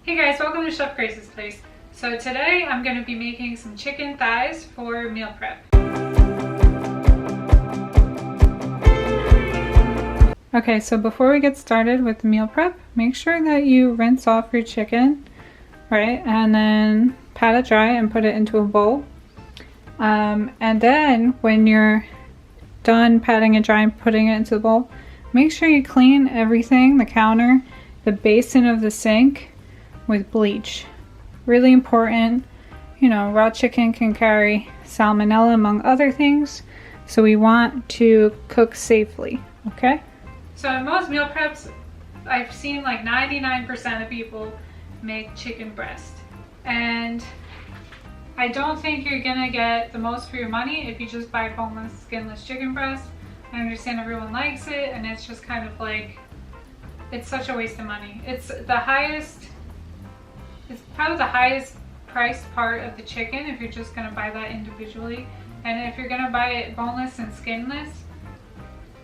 Hey guys, welcome to Chef Grace's Place. So today I'm going to be making some chicken thighs for meal prep. Okay, so before we get started with the meal prep, make sure that you rinse off your chicken, right? And then pat it dry and put it into a bowl. And then when you're done patting it dry and putting it into the bowl, make sure you clean everything, the counter, the basin of the sink, with bleach. Really important. You know, raw chicken can carry salmonella among other things, so we want to cook safely, okay? So in most meal preps, I've seen like 99% of people make chicken breast, and I don't think you're gonna get the most for your money if you just buy boneless, skinless chicken breast. I understand everyone likes it, and it's just kind of like, it's such a waste of money. It's probably the highest priced part of the chicken if you're just going to buy that individually. And if you're going to buy it boneless and skinless,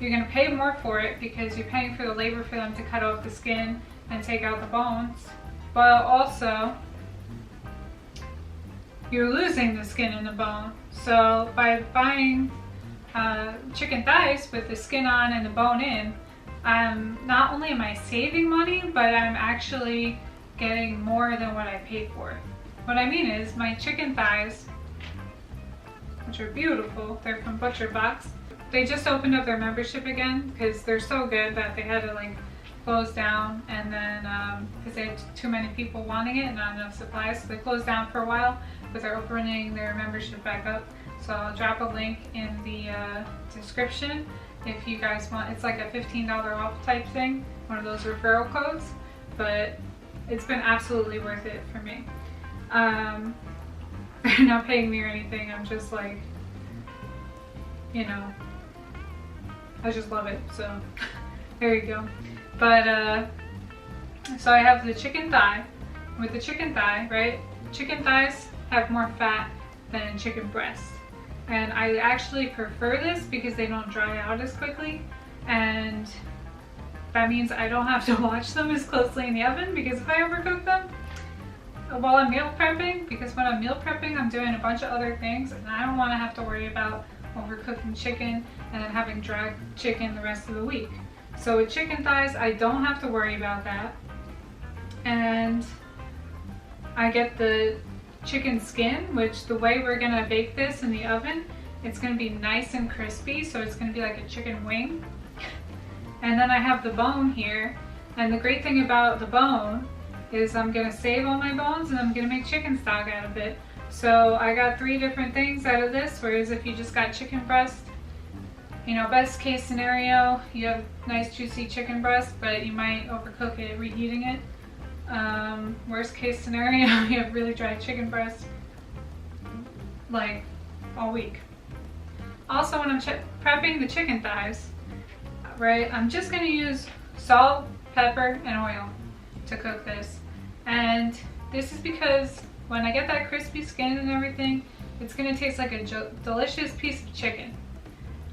you're going to pay more for it because you're paying for the labor for them to cut off the skin and take out the bones. But also, you're losing the skin and the bone. So by buying chicken thighs with the skin on and the bone in, not only am I saving money, but I'm actually getting more than what I paid for. What I mean is, my chicken thighs, which are beautiful, they're from ButcherBox. They just opened up their membership again because they're so good that they had to like close down, and then because they had too many people wanting it and not enough supplies, so they closed down for a while, but they're opening their membership back up. So I'll drop a link in the description if you guys want. It's like a $15 off type thing, one of those referral codes, but it's been absolutely worth it for me. They're not paying me or anything. I'm just like, you know, I just love it. So there you go. But so I have the chicken thigh. With the chicken thigh, right? Chicken thighs have more fat than chicken breast. And I actually prefer this because they don't dry out as quickly. And that means I don't have to watch them as closely in the oven, because if I overcook them while I'm meal prepping, because when I'm meal prepping I'm doing a bunch of other things and I don't want to have to worry about overcooking chicken and then having dry chicken the rest of the week. So with chicken thighs, I don't have to worry about that. And I get the chicken skin, which the way we're gonna bake this in the oven, it's gonna be nice and crispy, so it's gonna be like a chicken wing. And then I have the bone here, and the great thing about the bone is I'm gonna save all my bones and I'm gonna make chicken stock out of it. So I got 3 different things out of this, whereas if you just got chicken breast, you know, best case scenario, you have nice juicy chicken breast, but you might overcook it reheating it. Worst case scenario, you have really dry chicken breast like all week. Also, when I'm prepping the chicken thighs, right, I'm just going to use salt, pepper, and oil to cook this. And this is because when I get that crispy skin and everything, it's going to taste like a delicious piece of chicken.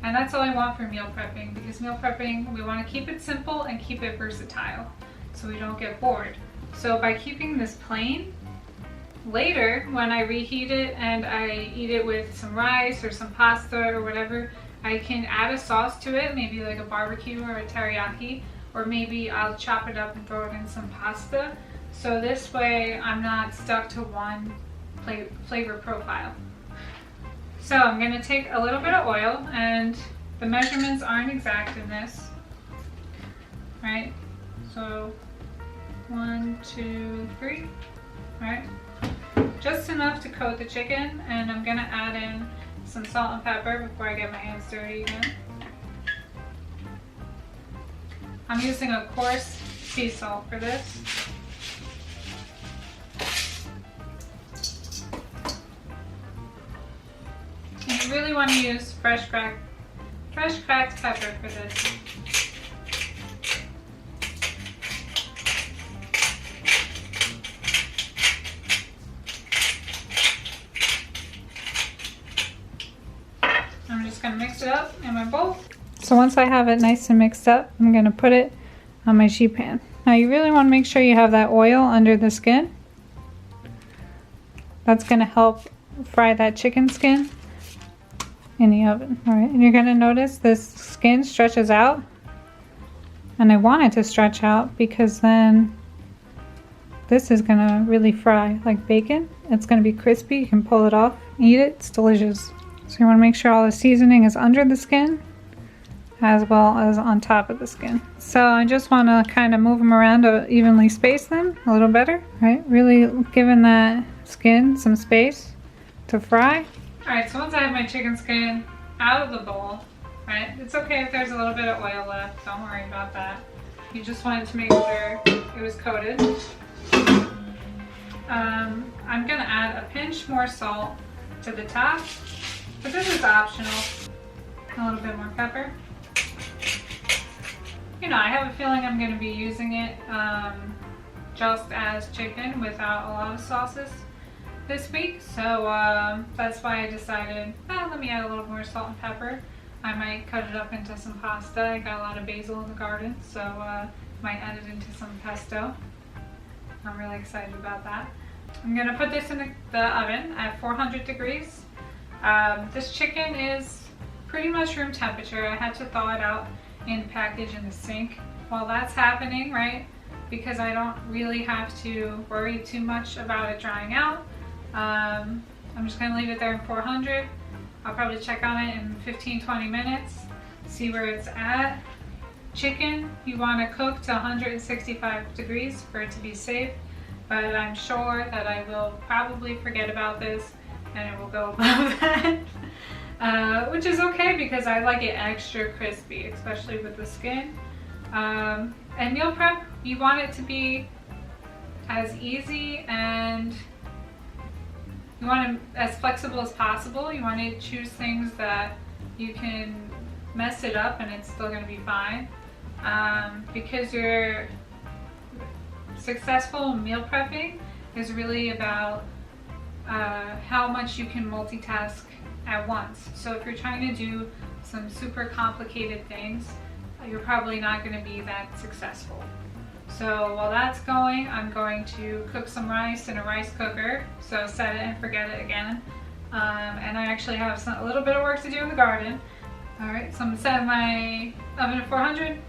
And that's all I want for meal prepping, because meal prepping, we want to keep it simple and keep it versatile so we don't get bored. So by keeping this plain, later when I reheat it and I eat it with some rice or some pasta or whatever, I can add a sauce to it, maybe like a barbecue or a teriyaki, or maybe I'll chop it up and throw it in some pasta. So this way I'm not stuck to one flavor profile. So I'm going to take a little bit of oil, and the measurements aren't exact in this, right? So 1, 2, 3, right? Just enough to coat the chicken, and I'm going to add in some salt and pepper before I get my hands dirty again. I'm using a coarse sea salt for this. And you really want to use fresh cracked pepper for this. I'm just going to mix it up in my bowl. So once I have it nice and mixed up, I'm going to put it on my sheet pan. Now you really want to make sure you have that oil under the skin. That's going to help fry that chicken skin in the oven. All right, and you're going to notice this skin stretches out. And I want it to stretch out because then this is going to really fry like bacon. It's going to be crispy. You can pull it off, eat it. It's delicious. So you want to make sure all the seasoning is under the skin as well as on top of the skin. So I just want to kind of move them around to evenly space them a little better, right? Really giving that skin some space to fry. All right, so once I have my chicken skin out of the bowl, right? It's okay if there's a little bit of oil left. Don't worry about that. You just wanted to make sure it was coated. I'm gonna add a pinch more salt to the top, but this is optional. A little bit more pepper. You know, I have a feeling I'm going to be using it just as chicken without a lot of sauces this week. So that's why I decided, let me add a little more salt and pepper. I might cut it up into some pasta. I got a lot of basil in the garden, so might add it into some pesto. I'm really excited about that. I'm going to put this in the oven at 400 degrees. This chicken is pretty much room temperature. I had to thaw it out in the package in the sink while that's happening, right? Because I don't really have to worry too much about it drying out. I'm just gonna leave it there in 400. I'll probably check on it in 15-20 minutes, see where it's at. Chicken, you want to cook to 165 degrees for it to be safe, but I'm sure that I will probably forget about this and it will go above that. Which is okay because I like it extra crispy, especially with the skin. And meal prep, you want it to be as easy and you want it as flexible as possible. You want to choose things that you can mess it up and it's still going to be fine. Because your successful meal prepping is really about how much you can multitask at once. So if you're trying to do some super complicated things, you're probably not going to be that successful. So while that's going, I'm going to cook some rice in a rice cooker. So set it and forget it again. And I actually have a little bit of work to do in the garden. All right, so I'm gonna set my oven at 400.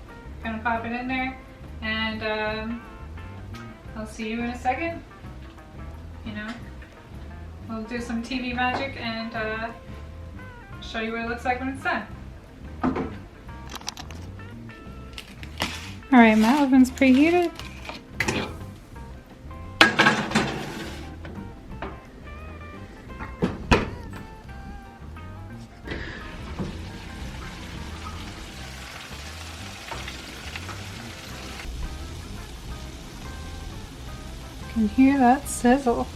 Gonna pop it in there, and I'll see you in a second. You know, we'll do some TV magic and show you what it looks like when it's done. All right, my oven's preheated. You can hear that sizzle.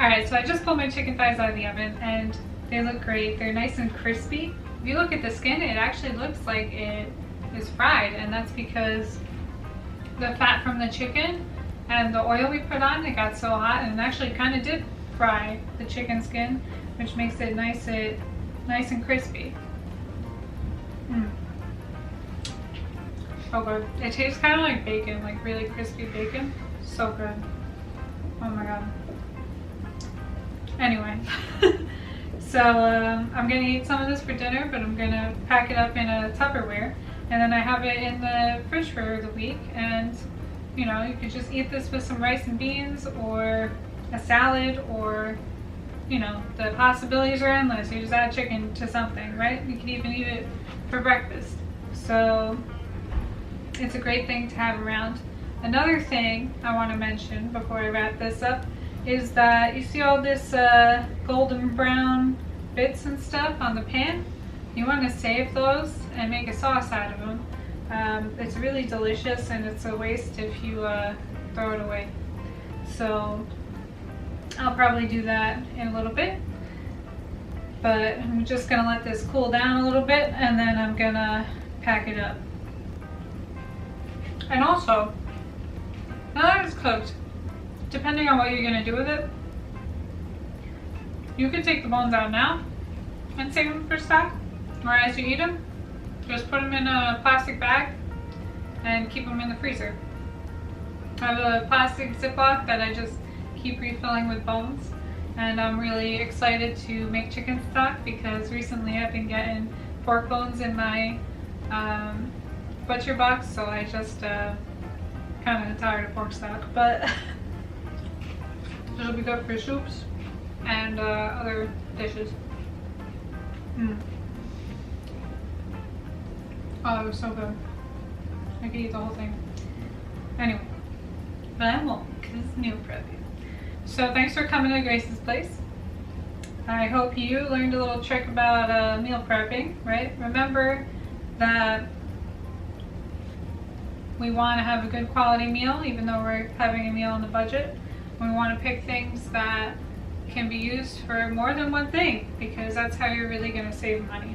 Alright, so I just pulled my chicken thighs out of the oven and they look great. They're nice and crispy. If you look at the skin, it actually looks like it is fried, and that's because the fat from the chicken and the oil we put on, it got so hot and it actually kind of did fry the chicken skin, which makes it nice and crispy. So good. It tastes kind of like bacon, like really crispy bacon. So good. Oh my god. Anyway, so I'm gonna eat some of this for dinner, but I'm gonna pack it up in a Tupperware, and then I have it in the fridge for the week. And you know, you could just eat this with some rice and beans, or a salad, or you know, the possibilities are endless. You just add chicken to something, right? You can even eat it for breakfast. So it's a great thing to have around. Another thing I want to mention before I wrap this up is that you see all this golden brown bits and stuff on the pan. You want to save those and make a sauce out of them. It's really delicious, and it's a waste if you throw it away. So I'll probably do that in a little bit, but I'm just gonna let this cool down a little bit, and then I'm gonna pack it up. And also, now that it's cooked, depending on what you're gonna do with it, you can take the bones out now and save them for stock, or as you eat them, just put them in a plastic bag and keep them in the freezer. I have a plastic Ziploc that I just keep refilling with bones, and I'm really excited to make chicken stock because recently I've been getting pork bones in my butcher box, so I just kind of tired of pork stock, but it'll be good for soups and other dishes. Oh, it was so good. I could eat the whole thing. Anyway, but I won't because it's meal prepping. So thanks for coming to Grace's place. I hope you learned a little trick about meal prepping, right? Remember that we want to have a good quality meal even though we're having a meal on the budget. We want to pick things that can be used for more than one thing because that's how you're really going to save money.